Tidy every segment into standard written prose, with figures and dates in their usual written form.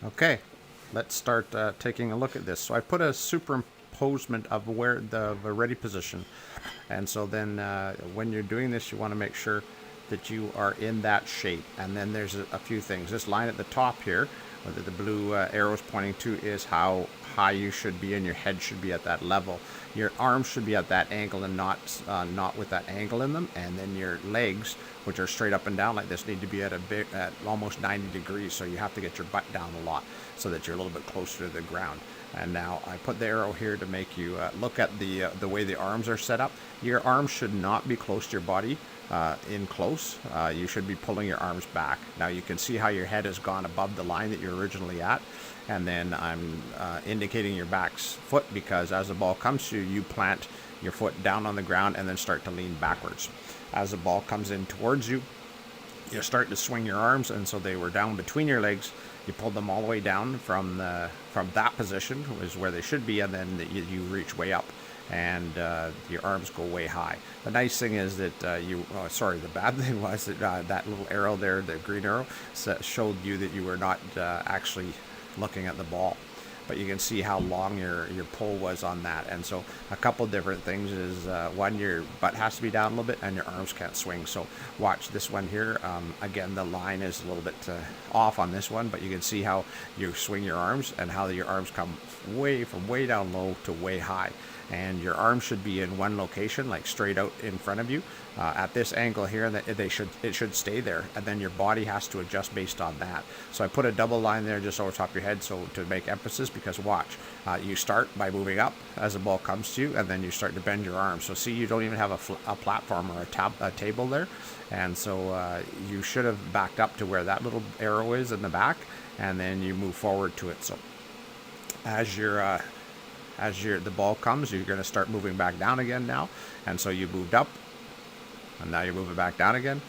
Okay, let's start taking a look at this. So I put a superimposement of where the ready position, and so then when you're doing this, you want to make sure that you are in that shape. And then there's a few things. This line at the top here, whether the blue arrow is pointing to, is how high you should be, and your head should be at that level. Your arms should be at that angle and not with that angle in them. And then your legs, which are straight up and down like this, need to be at almost 90 degrees. So you have to get your butt down a lot so that you're a little bit closer to the ground. And now I put the arrow here to make you look at the way the arms are set up. Your arms should not be close to your body. In close, you should be pulling your arms back. Now you can see how your head has gone above the line that you're originally at, and then I'm indicating your back's foot, because as the ball comes to you, you plant your foot down on the ground and then start to lean backwards. As the ball comes in towards you, you start to swing your arms, and so they were down between your legs. You pulled them all the way down from that position, is where they should be, and then you reach way up, and your arms go way high. The nice thing is that the bad thing was that that little arrow there, the green arrow, showed you that you were not actually looking at the ball. But you can see how long your pull was on that. And so a couple different things is, one, your butt has to be down a little bit and your arms can't swing. So watch this one here. Again, the line is a little bit off on this one, but you can see how you swing your arms and how your arms come from way down low to way high. And your arms should be in one location, like straight out in front of you, at this angle here, and it should stay there, and then your body has to adjust based on that. So I put a double line there just over top of your head, so to make emphasis, because watch, you start by moving up as the ball comes to you, and then you start to bend your arms. So see, you don't even have a platform or a table there, and so you should have backed up to where that little arrow is in the back, and then you move forward to it. So as the ball comes, you're going to start moving back down again now. And so you moved up, and now you're moving back down again.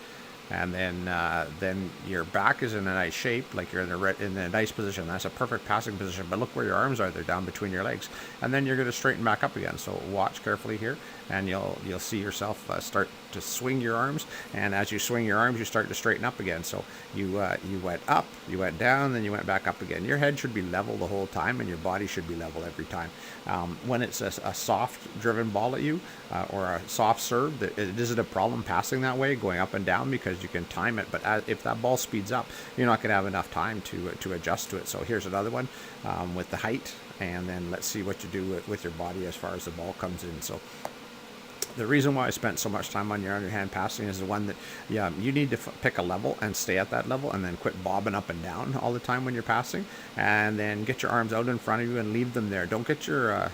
And then your back is in a nice shape, like you're in a nice position. That's a perfect passing position. But look where your arms are; they're down between your legs. And then you're going to straighten back up again. So watch carefully here, and you'll see yourself start to swing your arms. And as you swing your arms, you start to straighten up again. So you went up, you went down, then you went back up again. Your head should be level the whole time, and your body should be level every time. When it's a soft-driven ball at you, or a soft serve, it isn't a problem passing that way, going up and down, because you can time it. But if that ball speeds up, you're not going to have enough time to adjust to it. So here's another one with the height, and then let's see what you do with your body as far as the ball comes in. So the reason why I spent so much time on your underhand passing is the one that, you need to pick a level and stay at that level, and then quit bobbing up and down all the time when you're passing, and then get your arms out in front of you and leave them there. Don't get your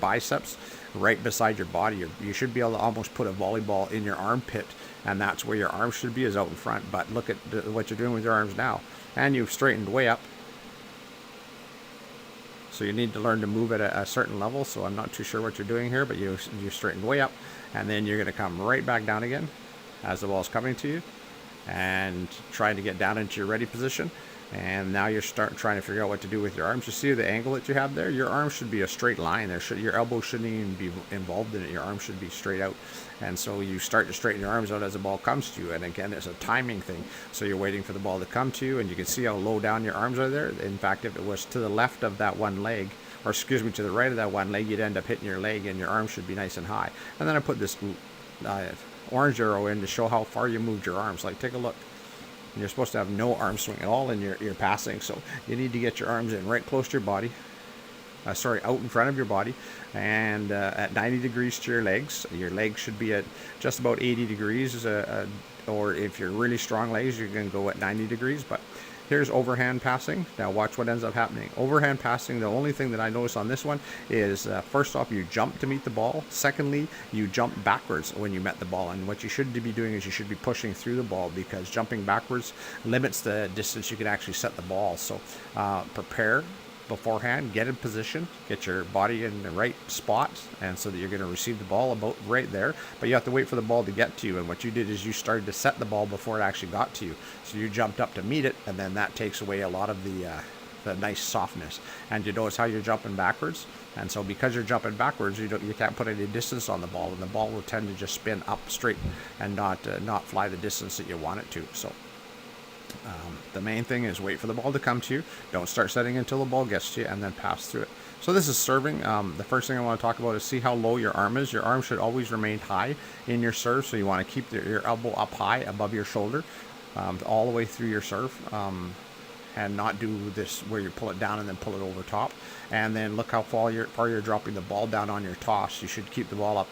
biceps right beside your body. You should be able to almost put a volleyball in your armpit, and that's where your arms should be, is out in front. But look at what you're doing with your arms now, and you've straightened way up. So you need to learn to move at a certain level. So I'm not too sure what you're doing here, but you straightened way up, and then you're going to come right back down again as the ball's coming to you, and trying to get down into your ready position. And now you're trying to figure out what to do with your arms. You see the angle that you have there? Your arms should be a straight line. Your elbow shouldn't even be involved in it. Your arms should be straight out. And so you start to straighten your arms out as the ball comes to you. And again, it's a timing thing. So you're waiting for the ball to come to you, and you can see how low down your arms are there. In fact, if it was to the left of that one leg, or excuse me, to the right of that one leg, you'd end up hitting your leg, and your arms should be nice and high. And then I put this orange arrow in to show how far you moved your arms. Like, take a look. And you're supposed to have no arm swing at all in your passing. So you need to get your arms in right close to your body. Out in front of your body, and at 90 degrees to your legs. Your legs should be at just about 80 degrees, or if you're really strong legs, you can go at 90 degrees. But here's overhand passing. Now watch what ends up happening. Overhand passing, the only thing that I noticed on this one is, first off, you jump to meet the ball. Secondly, you jump backwards when you met the ball. And what you should be doing is you should be pushing through the ball, because jumping backwards limits the distance you can actually set the ball. So prepare beforehand, get in position, get your body in the right spot, and so that you're going to receive the ball about right there. But you have to wait for the ball to get to you, and what you did is you started to set the ball before it actually got to you. So you jumped up to meet it, and then that takes away a lot of the nice softness. And you notice how you're jumping backwards, and so because you're jumping backwards, you can't put any distance on the ball, and the ball will tend to just spin up straight and not fly the distance that you want it to. So The main thing is wait for the ball to come to you. Don't start setting until the ball gets to you, and then pass through it. So this is serving. The first thing I want to talk about is see how low your arm is. Your arm should always remain high in your serve, so you want to keep your elbow up high above your shoulder all the way through your serve. And not do this where you pull it down and then pull it over top. And then look how far you're dropping the ball down on your toss. You should keep the ball up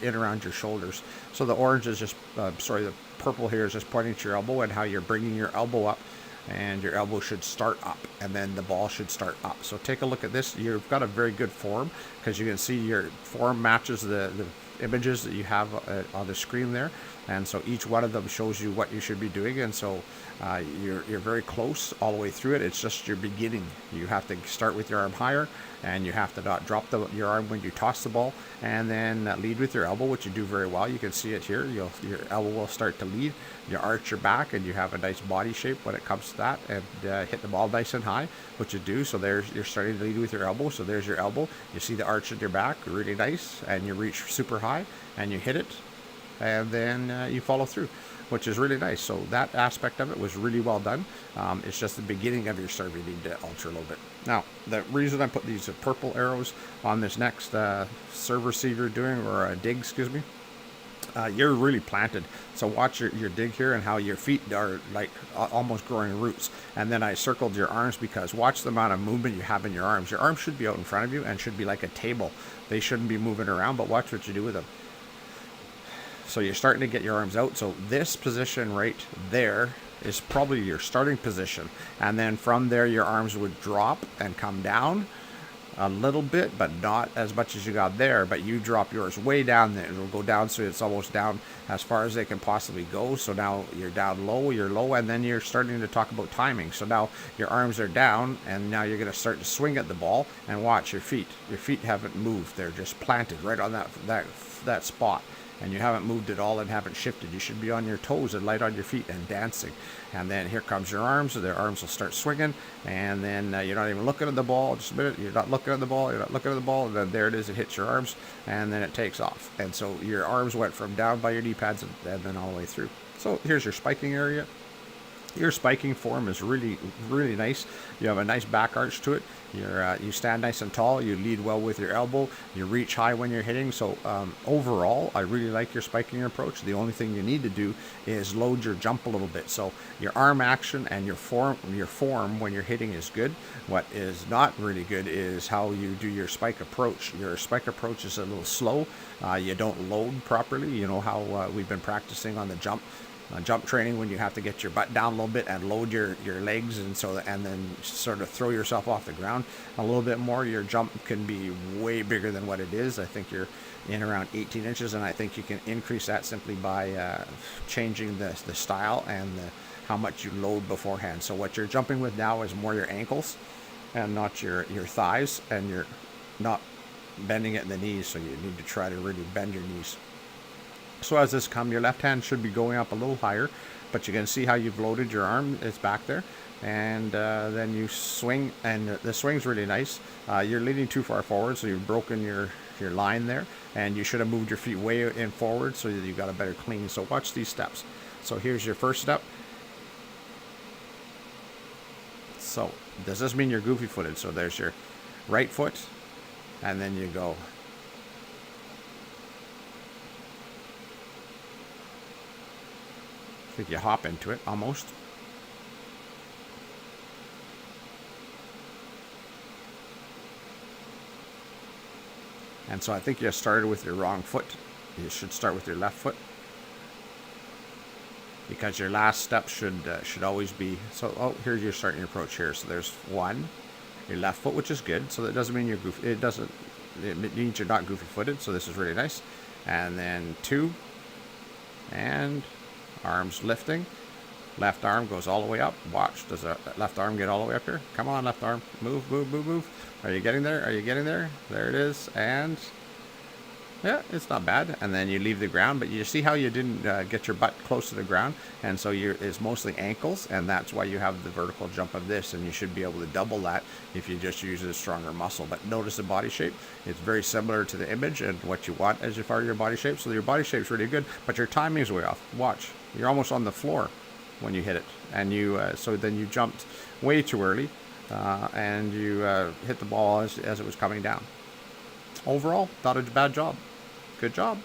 in around your shoulders. So the orange is just, the purple here is just pointing to your elbow and how you're bringing your elbow up, and your elbow should start up, and then the ball should start up. So take a look at this. You've got a very good form, because you can see your form matches the images that you have on the screen there, and so each one of them shows you what you should be doing. And so you're very close all the way through it. It's just your beginning. You have to start with your arm higher, and you have to not drop your arm when you toss the ball, and then lead with your elbow, which you do very well. You can see it here. Your elbow will start to lead. You arch your back, and you have a nice body shape when it comes to that, and hit the ball nice and high, which you do. So you're starting to lead with your elbow. So there's your elbow. You see the arch in your back, really nice, and you reach super high, and you hit it, and then you follow through, which is really nice. So that aspect of it was really well done. It's just the beginning of your serve you need to alter a little bit. Now, the reason I put these purple arrows on this next serve receive you're doing, or dig, excuse me, you're really planted. So watch your dig here, and how your feet are like almost growing roots. And then I circled your arms, because watch the amount of movement you have in your arms. Your arms should be out in front of you and should be like a table. They shouldn't be moving around, but watch what you do with them. So you're starting to get your arms out. So this position right there is probably your starting position. And then from there, your arms would drop and come down a little bit, but not as much as you got there. But you drop yours way down there. It'll go down, so it's almost down as far as they can possibly go. So now you're down low, and then you're starting to talk about timing. So now your arms are down, and now you're going to start to swing at the ball. And watch your feet. Your feet haven't moved. They're just planted right on that spot. And you haven't moved at all and haven't shifted. You should be on your toes and light on your feet and dancing. And then here comes your arms. So their arms will start swinging. And then you're not even looking at the ball. Just a minute. You're not looking at the ball. You're not looking at the ball. And then there it is. It hits your arms. And then it takes off. And so your arms went from down by your knee pads and then all the way through. So here's your spiking area. Your spiking form is really, really nice. You have a nice back arch to it. You stand nice and tall. You lead well with your elbow. You reach high when you're hitting. So overall, I really like your spiking approach. The only thing you need to do is load your jump a little bit. So your arm action and your form when you're hitting is good. What is not really good is how you do your spike approach. Your spike approach is a little slow. You don't load properly. You know how we've been practicing on the jump training, when you have to get your butt down a little bit and load your legs, and then sort of throw yourself off the ground a little bit more. Your jump can be way bigger than what it is. I think you're in around 18 inches, and I think you can increase that simply by changing the style and how much you load beforehand. So what you're jumping with now is more your ankles and not your thighs, and you're not bending it in the knees, so you need to try to really bend your knees. So as this comes, your left hand should be going up a little higher, but you can see how you've loaded your arm. It's back there, and then you swing, and the swing's really nice. You're leaning too far forward, so you've broken your line there, and you should have moved your feet way in forward so that you got a better clean. So watch these steps. So here's your first step. So does this mean you're goofy footed? So there's your right foot, and then you go. I think you hop into it almost. And so I think you started with your wrong foot. You should start with your left foot, because your last step should always be. So here's your starting approach here. So there's one, your left foot, which is good. So that doesn't mean you're goofy. It means you're not goofy footed. So this is really nice. And then two, and arms lifting. Left arm goes all the way up. Watch, does the left arm get all the way up here? Come on, left arm. Move, move, move, move. Are you getting there? Are you getting there? There it is. And yeah, it's not bad. And then you leave the ground, but you see how you didn't get your butt close to the ground, and so it's mostly ankles, and that's why you have the vertical jump of this, and you should be able to double that if you just use a stronger muscle. But notice the body shape. It's very similar to the image and what you want as far as your body shape. So your body shape's really good, but your timing's way off. Watch. You're almost on the floor. when you hit it, and you so then you jumped way too early, and you hit the ball as it was coming down. Overall, thought it was a bad job. Good job.